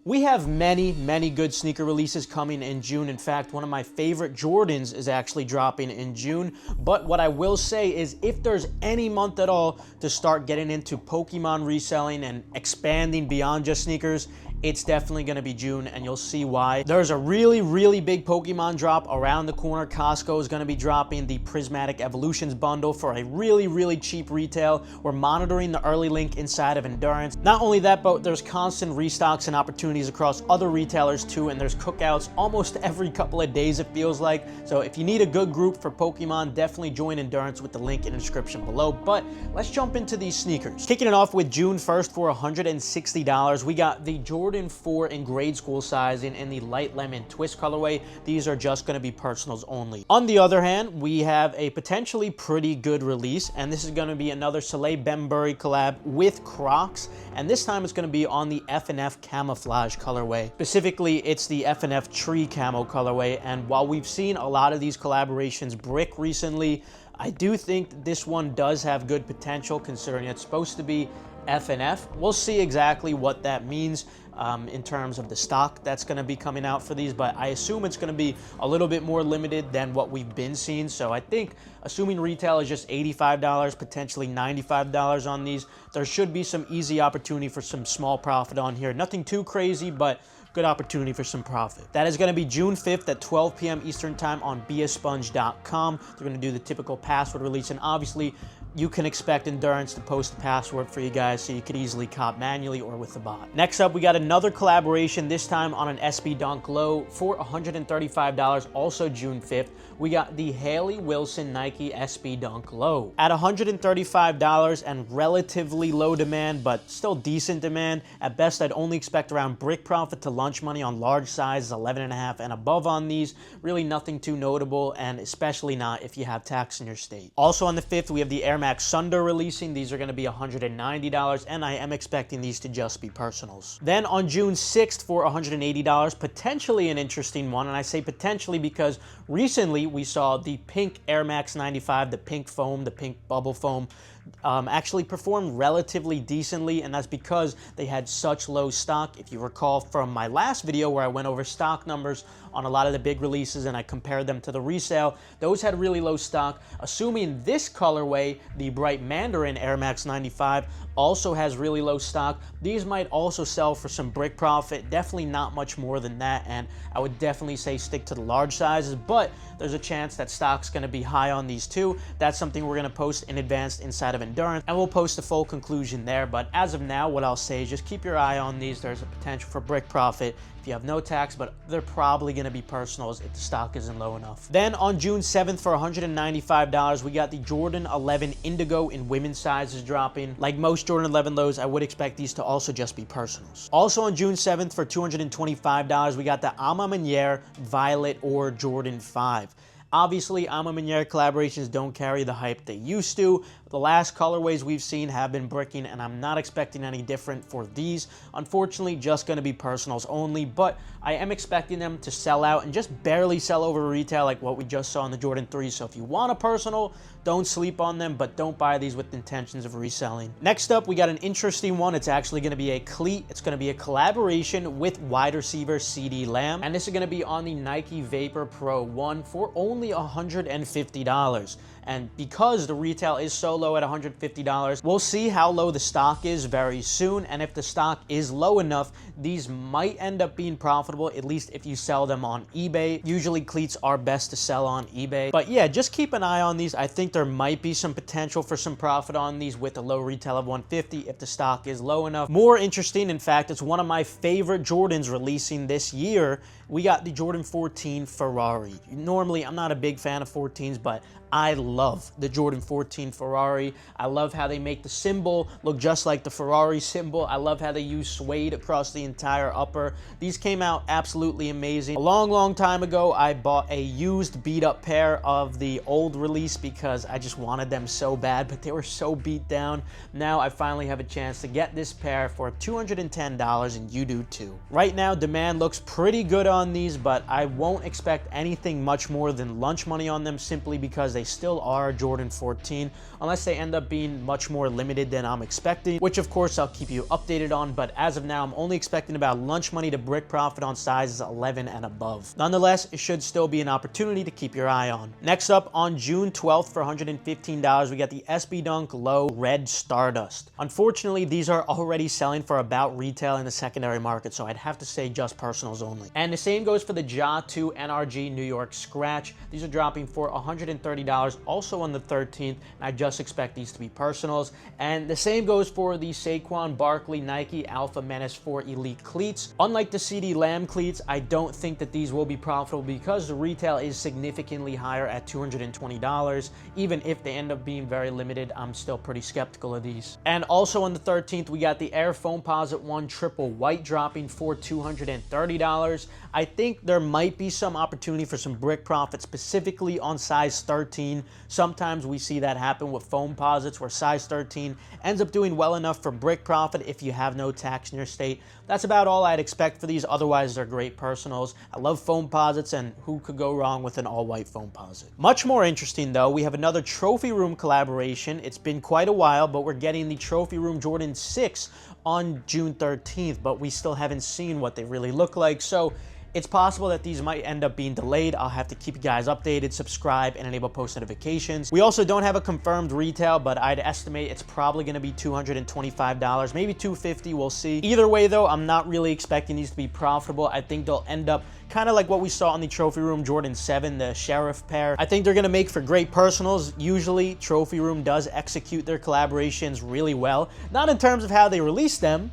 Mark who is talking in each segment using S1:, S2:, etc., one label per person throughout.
S1: We have many good sneaker releases coming in June. In fact, one of my favorite Jordans is actually dropping in June. But what I will say is if there's any month at all to start getting into Pokemon reselling and expanding beyond just sneakers, it's definitely going to be June, and you'll see why. There's a really big Pokemon drop around the corner. Costco is going to be dropping the Prismatic Evolutions bundle for a really cheap retail. We're monitoring the early link inside of Endurance. Not only that, but there's constant restocks and opportunities across other retailers too, and there's cookouts almost every couple of days, it feels like. So if you need a good group for Pokemon, definitely join Endurance with the link in the description below. But let's jump into these sneakers. Kicking it off with June 1st for $160, we got the Jordan 4 in grade school sizing in the light lemon twist colorway. These are just going to be personals only. On the other hand, we have a potentially pretty good release, and this is going to be another Soleil Bembury collab with Crocs, and this time it's going to be on the F&F camouflage colorway. Specifically, it's the F&F tree camo colorway, and while we've seen a lot of these collaborations brick recently, I do think this one does have good potential considering it's supposed to be F&F. We'll see exactly what that means in terms of the stock that's going to be coming out for these, but I assume it's going to be a little bit more limited than what we've been seeing. So I think assuming retail is just $85, potentially $95 on these, there should be some easy opportunity for some small profit on here. Nothing too crazy, but good opportunity for some profit. That is going to be June 5th at 12 p.m. Eastern time on beasponge.com. They're going to do the typical password release, and obviously you can expect Endurance to post the password for you guys so you could easily cop manually or with the bot. Next up, we got another collaboration, this time on an SB Dunk Low for $135, also June 5th. We got the Haley Wilson Nike SB Dunk Low. At $135 and relatively low demand, but still decent demand. At best, I'd only expect around brick profit to lunch money on large sizes, 11.5 and above on these. Really nothing too notable, and especially not if you have tax in your state. Also on the 5th, we have the Air Max Sunder releasing. These are going to be $190, and I am expecting these to just be personals. Then on June 6th for $180, potentially an interesting one, and I say potentially because recently we saw the pink Air Max 95, the pink foam, the pink bubble foam, actually performed relatively decently, and that's because they had such low stock. If you recall from my last video where I went over stock numbers on a lot of the big releases and I compared them to the resale, those had really low stock. Assuming this colorway, the bright Mandarin Air Max 95, also has really low stock, these might also sell for some brick profit. Definitely not much more than that, and I would definitely say stick to the large sizes, but there's a chance that stock's going to be high on these too. That's something we're going to post in advance inside of Endurance, and we'll post the full conclusion there. But as of now, what I'll say is just keep your eye on these. There's a potential for brick profit if you have no tax, but they're probably going to be personals if the stock isn't low enough. Then on June 7th for $195, we got the Jordan 11 Indigo in women's sizes dropping. Like most Jordan 11 lows, I would expect these to also just be personals. Also on June 7th for $225, we got the Ama Maniere Violet or Jordan 5. Obviously, Ama Maniere collaborations don't carry the hype they used to. The last colorways we've seen have been bricking, and I'm not expecting any different for these. Unfortunately, just going to be personals only, but I am expecting them to sell out and just barely sell over retail like what we just saw in the Jordan 3. So if you want a personal, don't sleep on them, but don't buy these with intentions of reselling. Next up, we got an interesting one. It's actually going to be a cleat. It's going to be a collaboration with wide receiver CeeDee Lamb, and this is going to be on the Nike Vapor Pro 1 for only $150. And because the retail is so low at $150, we'll see how low the stock is very soon. And if the stock is low enough, these might end up being profitable, at least if you sell them on eBay. Usually cleats are best to sell on eBay. But yeah, just keep an eye on these. I think there might be some potential for some profit on these with a low retail of $150 if the stock is low enough. More interesting, in fact, it's one of my favorite Jordans releasing this year. We got the Jordan 14 Ferrari. Normally, I'm not a big fan of 14s, but I love the Jordan 14 Ferrari. I love how they make the symbol look just like the Ferrari symbol. I love how they use suede across the entire upper. These came out absolutely amazing. A long time ago, I bought a used beat up pair of the old release because I just wanted them so bad, but they were so beat down. Now I finally have a chance to get this pair for $210, and you do too. Right now, demand looks pretty good on these, but I won't expect anything much more than lunch money on them simply because they still are Jordan 14, unless they end up being much more limited than I'm expecting, which of course I'll keep you updated on, but as of now, I'm only expecting about lunch money to brick profit on sizes 11 and above. Nonetheless, it should still be an opportunity to keep your eye on. Next up, on June 12th for $115, we got the SB Dunk Low Red Stardust. Unfortunately, these are already selling for about retail in the secondary market, so I'd have to say just personals only. And the same goes for the Ja 2 NRG New York Scratch. These are dropping for $130 also on the 13th, and I just expect these to be personals. And the same goes for the Saquon Barkley Nike Alpha Menace 4 Elite cleats. Unlike the CeeDee Lamb cleats, I don't think that these will be profitable because the retail is significantly higher at $220. Even if they end up being very limited, I'm still pretty skeptical of these. And also on the 13th, we got the Air Foamposite 1 Triple White dropping for $230. I think there might be some opportunity for some brick profit, specifically on size 13. Sometimes we see that happen with Foamposites where size 13 ends up doing well enough for brick profit if you have no tax in your state. That's about all I'd expect for these. Otherwise, they're great personals. I love Foamposites, and who could go wrong with an all-white Foamposite? Much more interesting, though, we have another Trophy Room collaboration. It's been quite a while, but we're getting the Trophy Room Jordan 6 on June 13th, but we still haven't seen what they really look like. So it's possible that these might end up being delayed. I'll have to keep you guys updated, subscribe, and enable post notifications. We also don't have a confirmed retail, but I'd estimate it's probably going to be $225, maybe $250, we'll see. Either way, though, I'm not really expecting these to be profitable. I think they'll end up kind of like what we saw on the Trophy Room Jordan 7, the Sheriff pair. I think they're going to make for great personals. Usually, Trophy Room does execute their collaborations really well. Not in terms of how they release them,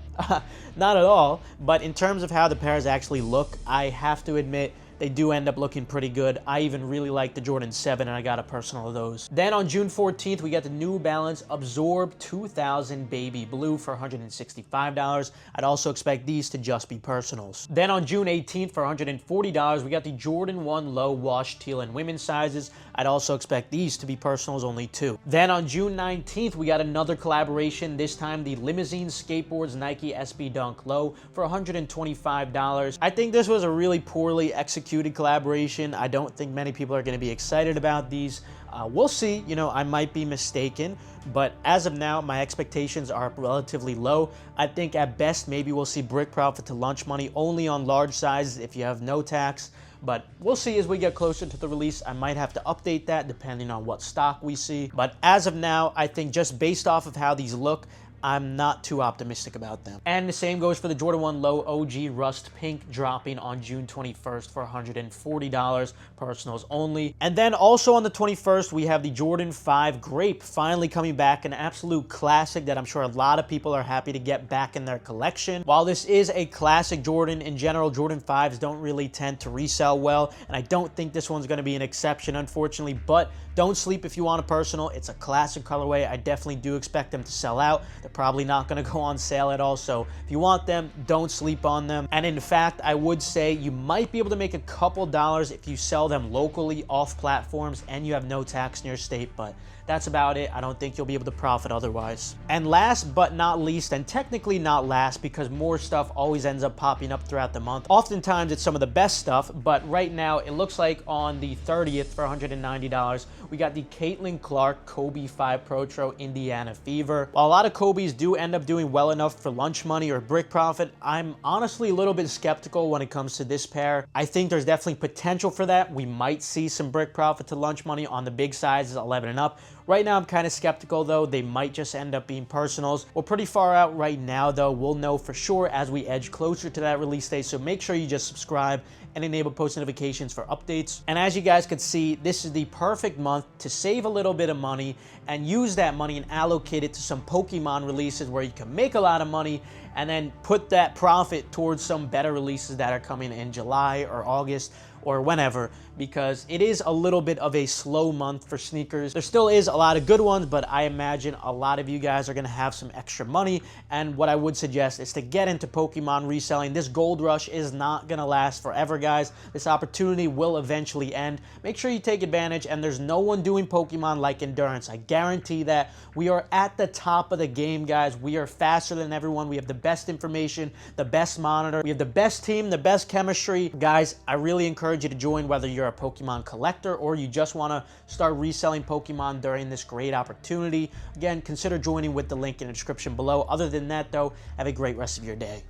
S1: not at all, but in terms of how the pairs actually look, I have to admit, they do end up looking pretty good. I even really like the Jordan 7, and I got a personal of those. Then on June 14th, we got the New Balance Absorb 2000 Baby Blue for $165. I'd also expect these to just be personals. Then on June 18th for $140, we got the Jordan 1 Low Wash Teal in women's sizes. I'd also expect these to be personals only too. Then on June 19th, we got another collaboration, this time the Limousine Skateboards Nike SB Dunk Low for $125. I think this was a really poorly executed collaboration. I don't think many people are going to be excited about these. We'll see. You know, I might be mistaken, but as of now, my expectations are relatively low. I think at best, maybe we'll see brick profit to lunch money only on large sizes if you have no tax. But we'll see as we get closer to the release. I might have to update that depending on what stock we see. But as of now, I think just based off of how these look, I'm not too optimistic about them. And the same goes for the Jordan 1 Low OG Rust Pink dropping on June 21st for $140, personals only. And then also on the 21st, we have the Jordan 5 Grape finally coming back, an absolute classic that I'm sure a lot of people are happy to get back in their collection. While this is a classic Jordan, in general, Jordan 5s don't really tend to resell well, and I don't think this one's going to be an exception, unfortunately, but don't sleep if you want a personal. It's a classic colorway. I definitely do expect them to sell out. They're probably not going to go on sale at all, so if you want them, don't sleep on them. And in fact, I would say you might be able to make a couple dollars if you sell them locally off platforms and you have no tax in your state, but that's about it. I don't think you'll be able to profit otherwise. And last but not least, and technically not last because more stuff always ends up popping up throughout the month. Oftentimes it's some of the best stuff, but right now it looks like on the 30th for $190, we got the Caitlin Clark Kobe 5 Protro Indiana Fever. While a lot of Kobe's do end up doing well enough for lunch money or brick profit, I'm honestly a little bit skeptical when it comes to this pair. I think there's definitely potential for that. We might see some brick profit to lunch money on the big sizes, 11 and up. Right now, I'm kind of skeptical, though. They might just end up being personals. We're pretty far out right now, though. We'll know for sure as we edge closer to that release date, so make sure you just subscribe and enable post notifications for updates. And as you guys can see, this is the perfect month to save a little bit of money and use that money and allocate it to some Pokemon releases where you can make a lot of money and then put that profit towards some better releases that are coming in July or August or whenever, because it is a little bit of a slow month for sneakers. There still is a lot of good ones, but I imagine a lot of you guys are gonna have some extra money, and what I would suggest is to get into Pokemon reselling. This gold rush is not gonna last forever, guys. This opportunity will eventually end. Make sure you take advantage, and there's no one doing Pokemon like Endurance. I guarantee that. We are at the top of the game, guys. We are faster than everyone. We have the best information, the best monitor. We have the best team, the best chemistry. Guys, I really encourage encourage you to join whether you're a Pokemon collector or you just want to start reselling Pokemon during this great opportunity. Again, consider joining with the link in the description below. Other than that, though, have a great rest of your day.